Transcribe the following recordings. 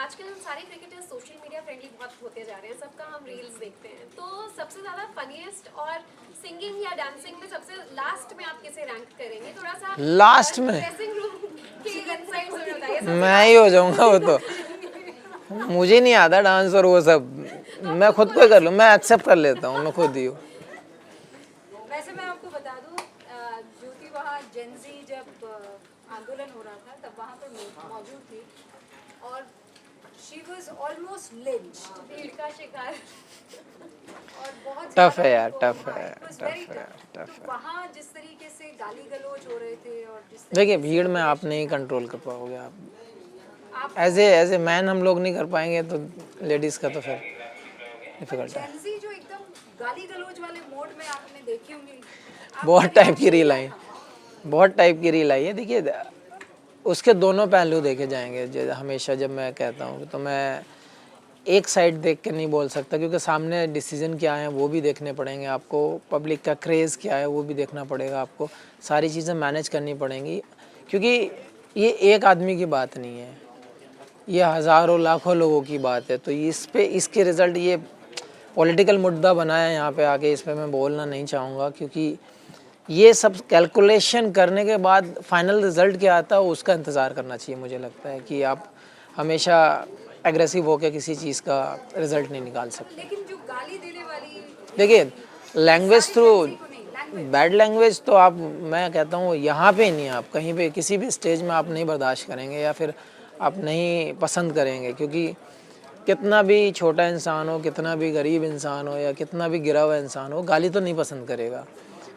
आजकल सारे cricketers social media friendly बहुत होते जा रहे हैं, सबका हम रील्स देखते हैं, तो सबसे ज़्यादा फनीएस्ट और सिंगिंग या डांसिंग में सबसे लास्ट में आप किसे रैंक करेंगे? थोड़ा सा लास्ट में ड्रेसिंग रूम के इनसाइड्स में बताइए। मैं ही हो जाऊंगा वो तो। मुझे नहीं आता डांस और वो सब, मैं खुद को ही कर लूँ, मैं एक्सेप्ट कर लेता हूँ, मैं खुद ही हूँ। वैसे मैं आपको बता दूं, ज्योति वहाँ जेंजी जब आंदोलन हो रहा था तब वहाँ पर मौजूद थी और शी वाज ऑलमोस्ट लिंच्ड, भीड़ का शिकार। और बहुत टफ है ज़्यादा यार, उनको- टफ हाँ, है, it was टफ very है, tough। टफ तो है। वहाँ जिस तरीके से गाली गलौज हो रहे थे और जिस देखिए तरीके भीड़ से में आप नहीं कंट्रोल कर पाओगे, आप आप एज ए मैन हम लोग नहीं कर पाएंगे, तो लेडीज़ का तो फिर डिफिकल्ट है। जेंजी जो एकदम गाली गलौज वाले मोड में आपने देखी होंगी, बहुत टाइप की रील आई, बहुत टाइप की रील आई है। देखिए उसके दोनों पहलू देखे जाएंगे। हमेशा जब मैं कहता हूँ तो मैं एक साइड देख के नहीं बोल सकता, क्योंकि सामने डिसीजन क्या है वो भी देखने पड़ेंगे आपको, पब्लिक का क्रेज़ क्या है वो भी देखना पड़ेगा आपको, सारी चीज़ें मैनेज करनी पड़ेंगी, क्योंकि ये एक आदमी की बात नहीं है, ये हज़ारों लाखों लोगों की बात है। तो इस पे इसके रिज़ल्ट ये पॉलिटिकल मुद्दा बना है यहाँ पे आके, इस पे मैं बोलना नहीं चाहूँगा, क्योंकि ये सब कैलकुलेशन करने के बाद फाइनल रिज़ल्ट क्या आता है उसका इंतज़ार करना चाहिए। मुझे लगता है कि आप हमेशा एग्रेसिव होकर किसी चीज़ का रिज़ल्ट नहीं निकाल सकते। लेकिन जो गाली देने वाली देखिए लैंग्वेज थ्रू, जेंजी को नहीं, लैंग्वेज बैड लैंग्वेज तो आप, मैं कहता हूँ यहाँ पे नहीं, आप कहीं पे किसी भी स्टेज में आप नहीं बर्दाश्त करेंगे या फिर आप नहीं पसंद करेंगे, क्योंकि कितना भी छोटा इंसान हो, कितना भी गरीब इंसान हो या कितना भी गिरा हुआ इंसान हो, गाली तो नहीं पसंद करेगा।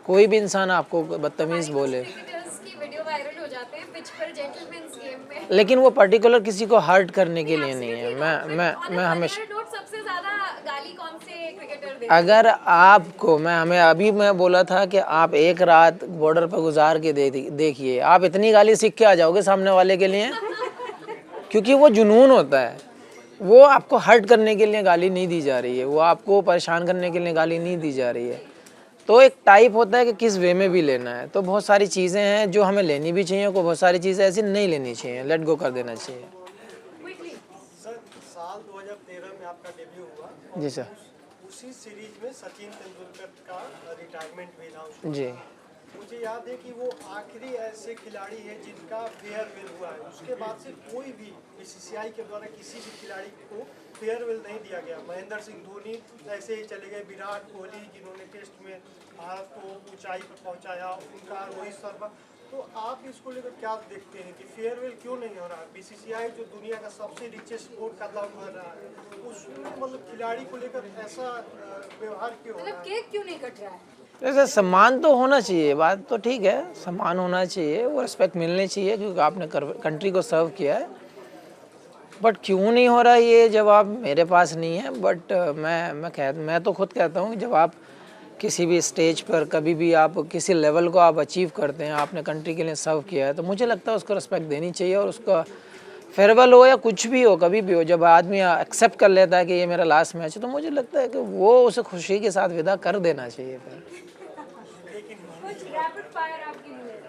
कोई भी इंसान आपको बदतमीज़ बोले, क्रिकेटर्स की वीडियो वायरल हो जाते हैं पिच पर जेंटलमैन्स गेम में। लेकिन वो पर्टिकुलर किसी को हर्ट करने के लिए नहीं है। मैं हमेशा, सबसे ज्यादा गाली कौन से क्रिकेटर देते? अगर आपको मैं बोला था कि आप एक रात बॉर्डर पर गुजार के देखिए, आप इतनी गाली सीख के आ जाओगे सामने वाले के लिए, क्योंकि वो जुनून होता है। वो आपको हर्ट करने के लिए गाली नहीं दी जा रही है, वो आपको परेशान करने के लिए गाली नहीं दी जा रही है। तो एक टाइप होता है कि किस वे में भी लेना है। तो बहुत सारी चीज़ें हैं जो हमें लेनी भी चाहिए, को बहुत सारी चीज़ें ऐसी नहीं लेनी चाहिए, लेट गो कर देना चाहिए। सर साल 2013 में आपका डेब्यू हुआ और जी सर। उसी सीरीज में सचिन तेंदुलकर का रिटायरमेंट भी था उस जी मुझे याद है कि वो आखिरी ऐसे खिलाड़ी है जिनका फेयरवेल हुआ है। उसके बाद से कोई भी बीसीसीआई के द्वारा किसी भी खिलाड़ी को फेयरवेल नहीं दिया गया। महेंद्र सिंह धोनी ऐसे ही चले गए, विराट कोहली जिन्होंने टेस्ट में भारत को ऊंचाई पर पहुंचाया, उनका, रोहित शर्मा। तो आप इसको लेकर क्या देखते हैं कि फेयरवेल क्यों नहीं हो रहा है? बीसीसीआई जो दुनिया का सबसे रिचेस्ट बोर्ड का दावा कर रहा है, उसमें मतलब खिलाड़ी को लेकर ऐसा व्यवहार क्यों हो रहा मतलब है? केक क्यों नहीं कट रहा है? जैसे सम्मान तो होना चाहिए, बात तो ठीक है, सम्मान होना चाहिए, वो रिस्पेक्ट मिलनी चाहिए, क्योंकि आपने कंट्री को सर्व किया है। बट क्यों नहीं हो रहा ये जवाब मेरे पास नहीं है। बट मैं तो खुद कहता हूँ कि जब आप किसी भी स्टेज पर कभी भी आप किसी लेवल को आप अचीव करते हैं, आपने कंट्री के लिए सर्व किया है, तो मुझे लगता है उसको रिस्पेक्ट देनी चाहिए। और उसका फेयरवेल हो या कुछ भी हो, कभी भी हो, जब आदमी एक्सेप्ट कर लेता है कि ये मेरा लास्ट मैच है, तो मुझे लगता है कि वो उसे खुशी के साथ विदा कर देना चाहिए। फिर कुछ रैपिड फायर आपके लिए।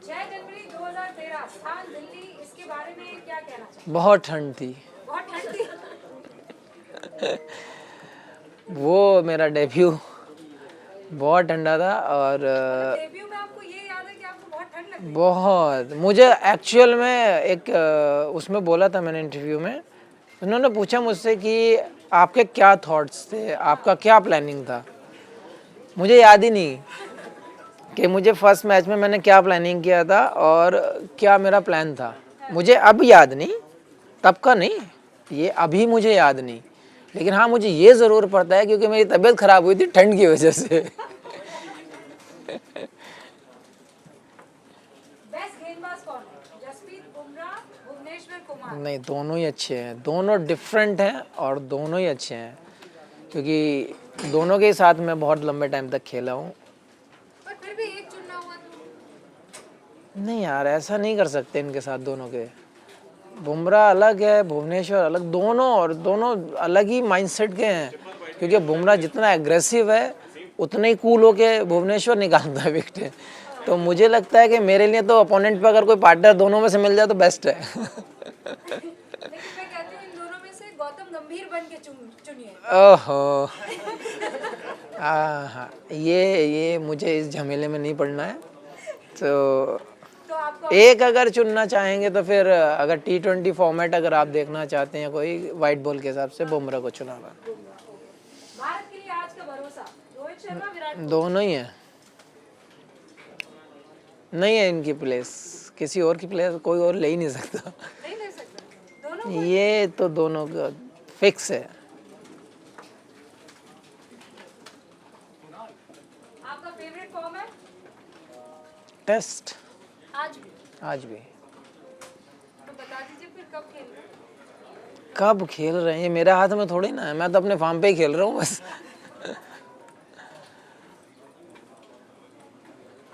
6 जनवरी 2013 स्थान दिल्ली, इसके बारे में क्या कहना चाहिए? बहुत ठंड थी, बहुत ठंड थी। वो मेरा डेब्यू बहुत ठंडा था। और डेब्यू में आपको ये याद है कि आपको बहुत ठंड लगी? बहुत, मुझे एक्चुअल में एक उसमें बोला था मैंने इंटरव्यू में, उन्होंने पूछा मुझसे कि आपके क्या थॉट्स थे, आपका क्या प्लानिंग था। मुझे याद ही नहीं कि मुझे फर्स्ट मैच में मैंने क्या प्लानिंग किया था और क्या मेरा प्लान था। मुझे अब याद नहीं, तब का नहीं, ये अभी मुझे याद नहीं। लेकिन हाँ मुझे ये ज़रूर पता है क्योंकि मेरी तबीयत ख़राब हुई थी ठंड की वजह से। बेस्ट गेंदबाज कौन है? जसप्रीत बुमराह, भुवनेश्वर कुमार? नहीं, दोनों ही अच्छे हैं, दोनों डिफरेंट हैं और दोनों ही अच्छे हैं, क्योंकि दोनों के साथ मैं बहुत लंबे टाइम तक खेला हूँ। पर फिर भी एक चुनना हुआ तो? नहीं यार, ऐसा नहीं कर सकते इनके साथ दोनों के। बुमराह अलग है, भुवनेश्वर अलग, दोनों और दोनों अलग ही माइंडसेट के हैं। क्योंकि बुमराह जितना एग्रेसिव है उतना ही कूल होके भुवनेश्वर निकालता है विकेटें। तो मुझे लगता है कि मेरे लिए तो अपोनेंट पे अगर कोई पार्टनर दोनों में से मिल जाए तो बेस्ट है। लेकिन मैं कहती हूँ इन दोनों में से गौतम गंभीर बन के चुनिए। ओहो, हाँ, ये मुझे इस झमेले में नहीं पड़ना है। तो तो आपको एक अगर चुनना चाहेंगे तो फिर अगर T20 फॉर्मेट अगर आप देखना चाहते हैं कोई वाइट बॉल के हिसाब से बुमराह को चुनागा। भारत के लिए आज का भरोसा रोहित शर्मा, विराट दोनों ही है, नहीं है इनकी प्लेस, किसी और की प्लेस कोई और ले ही नहीं सकता। नहीं ले सकता दोनों। ये तो दोनों का फिक्स है। आपका फेवरेट फॉर्म है टेस्ट आज भी? आज भी। तो बता दीजिए फिर कब खेल रहे हैं? कब खेल रहे हैं मेरे हाथ में थोड़ी ना है, मैं तो अपने फार्म पे ही खेल रहा हूँ बस।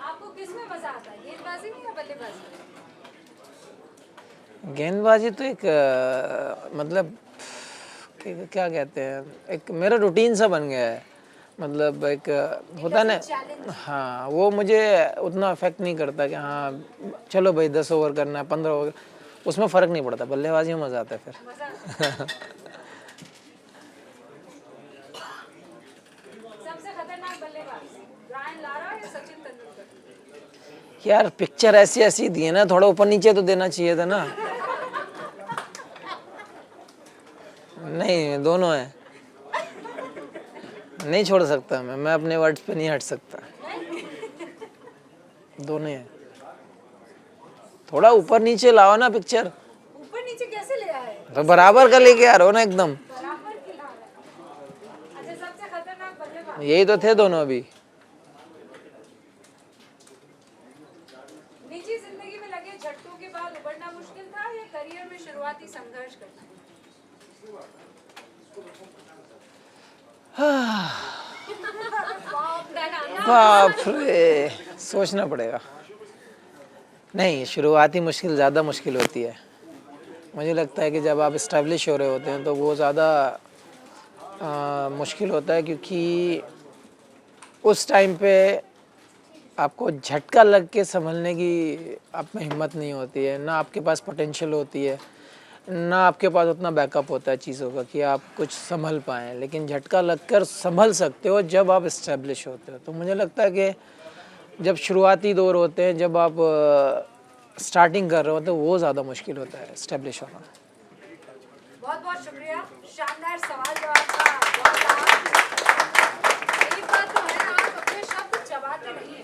आपको किस में मजा आता है, गेंदबाजी में या बल्लेबाजी में? गेंदबाजी तो एक मतलब क्या कहते हैं, एक मेरा रूटीन सा बन गया है। मतलब एक होता है ना, हाँ, वो मुझे उतना अफेक्ट नहीं करता कि हाँ चलो भाई 10 ओवर करना है 15 ओवर, उसमें फ़र्क नहीं पड़ता। बल्लेबाजी में मज़ा आता है फिर। मजा आता है। सबसे खतरनाक बल्लेबाज ब्रायन लारा या सचिन तेंदुलकर? यार पिक्चर ऐसी ऐसी दी है ना, थोड़ा ऊपर नीचे तो देना चाहिए था ना। नहीं, दोनों है, नहीं छोड़ सकता मैं अपने वर्ड्स पे नहीं हट सकता। दोनों हैं, थोड़ा ऊपर नीचे लाओ ना पिक्चर, ऊपर नीचे कैसे ले आए? तो बराबर का लेके आ रहे हो ना एकदम। बराबर खिला रहे हैं। अच्छा सबसे खतरनाक बल्लेबाज यही तो थे दोनों अभी। निजी जिंदगी में लगे झटकों के बाद उबरना मुश्किल था या करियर में शुरुआती संघर्ष करना? बाप रे, सोचना पड़ेगा। नहीं, शुरुआती मुश्किल ज़्यादा मुश्किल होती है। मुझे लगता है कि जब आप इस्टेब्लिश हो रहे होते हैं तो वो ज़्यादा मुश्किल होता है, क्योंकि उस टाइम पे आपको झटका लग के संभलने की आप में हिम्मत नहीं होती है, ना आपके पास पोटेंशियल होती है, ना आपके पास उतना बैकअप होता है चीज़ों का कि आप कुछ संभल पाएँ। लेकिन झटका लगकर संभल सकते हो जब आप इस्टेब्लिश होते हो। तो मुझे लगता है कि जब शुरुआती दौर होते हैं, जब आप स्टार्टिंग कर रहे होते हो, वो ज़्यादा मुश्किल होता है इस्टेब्लिश होना। बहुत बहुत शुक्रिया, शानदार सवाल जवाब का। बहुत एक बात तो है, आप अपने शब्द चबाते नहीं हैं।